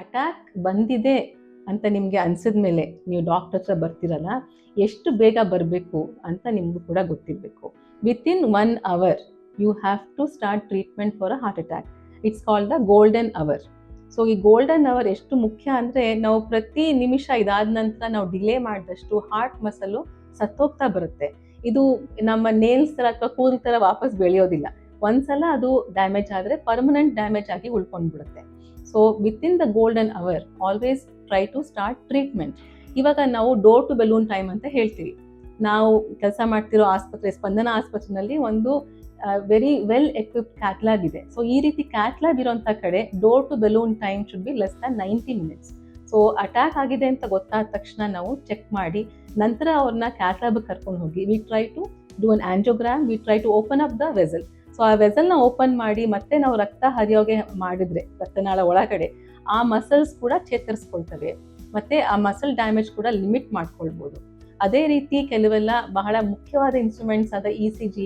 Attack ಬಂದಿದೆ ಅಂತ ನಿಮಗೆ ಅನ್ಸಿದ್ಮೇಲೆ ನೀವು ಡಾಕ್ಟರ್ ಹತ್ರ ಬರ್ತಿರಲ್ಲ, ಎಷ್ಟು ಬೇಗ ಬರಬೇಕು ಅಂತ ನಿಮಗೂ ಕೂಡ ಗೊತ್ತಿರಬೇಕು. Within 1 hour you have to start treatment for a heart attack. It's called the golden hour. So ಈ ಗೋಲ್ಡನ್ ಅವರ್ ಎಷ್ಟು ಮುಖ್ಯ ಅಂದರೆ, ನಾವು ಪ್ರತಿ ನಿಮಿಷ ಇದಾದ ನಂತರ ನಾವು ಡಿಲೇ ಮಾಡಿದಷ್ಟು ಹಾರ್ಟ್ ಮಸಲು ಸತ್ತೋಗ್ತಾ ಬರುತ್ತೆ. ಇದು ನಮ್ಮ ನೇಲ್ಸ್ ಥರ ಅಥವಾ ಕೂದಲು ಥರ ವಾಪಸ್ ಬೆಳೆಯೋದಿಲ್ಲ. ಒಂದ್ಸಲ ಅದು ಡ್ಯಾಮೇಜ್ ಆದರೆ ಪರ್ಮನೆಂಟ್ ಡ್ಯಾಮೇಜ್ ಆಗಿ ಉಳ್ಕೊಂಡ್ಬಿಡುತ್ತೆ. So within the golden hour always try to start treatment. ಇವಾಗ ನಾವು ಡೋರ್ ಟು ಬೆಲೂನ್ ಟೈಮ್ ಅಂತ ಹೇಳ್ತೀವಿ. ನಾವು ಕೆಲಸ ಮಾಡ್ತಿರೋ ಆಸ್ಪತ್ರೆ, ಸ್ಪಂದನ ಆಸ್ಪತ್ರೆಯಲ್ಲಿ ಒಂದು ವೆರಿ ವೆಲ್ ಎಕ್ವಿಪ್ಡ್ ಕ್ಯಾಥ್ಲ್ಯಾಬ್ ಇದೆ. ಸೊ ಈ ರೀತಿ ಕ್ಯಾಥ್ಲ್ಯಾಬ್ ಇರೋಂಥ ಕಡೆ door to balloon time should be less than 90 minutes. So attack ಆಗಿದೆ ಅಂತ ಗೊತ್ತಾದ ತಕ್ಷಣ ನಾವು ಚೆಕ್ ಮಾಡಿ ನಂತರ ಅವ್ರನ್ನ ಕ್ಯಾಥ್ಲ್ಯಾಬ್ಗೆ ಕರ್ಕೊಂಡು ಹೋಗಿ we try to do an angiogram, we try to open up the vessel. So ಆ ವೆಸಲ್ನ ಓಪನ್ ಮಾಡಿ ಮತ್ತೆ ನಾವು ರಕ್ತ ಹರಿಯೋಗೆ ಮಾಡಿದರೆ ರಕ್ತನಾಳ ಒಳಗಡೆ ಆ ಮಸಲ್ಸ್ ಕೂಡ ಚೇತರಿಸ್ಕೊಳ್ತವೆ, ಮತ್ತೆ ಆ ಮಸಲ್ ಡ್ಯಾಮೇಜ್ ಕೂಡ ಲಿಮಿಟ್ ಮಾಡ್ಕೊಳ್ಬೋದು. ಅದೇ ರೀತಿ ಕೆಲವೆಲ್ಲ ಬಹಳ ಮುಖ್ಯವಾದ ಇನ್ಸ್ಟ್ರೂಮೆಂಟ್ಸ್ ಆದ ECG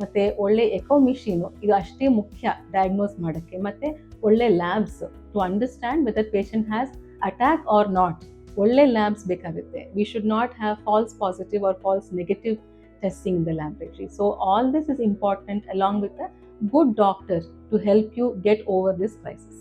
ಮತ್ತು ಒಳ್ಳೆ ಎಕೋ ಮಿಷಿನು, ಇದು ಅಷ್ಟೇ ಮುಖ್ಯ ಡಯಾಗ್ನೋಸ್ ಮಾಡೋಕ್ಕೆ. ಮತ್ತು ಒಳ್ಳೆ labs to understand whether patient has attack or not. ಒಳ್ಳೆ ಲ್ಯಾಬ್ಸ್ ಬೇಕಾಗುತ್ತೆ. We should not have false positive or false negative testing in the laboratory. So all this is important along with a good doctor to help you get over this crisis.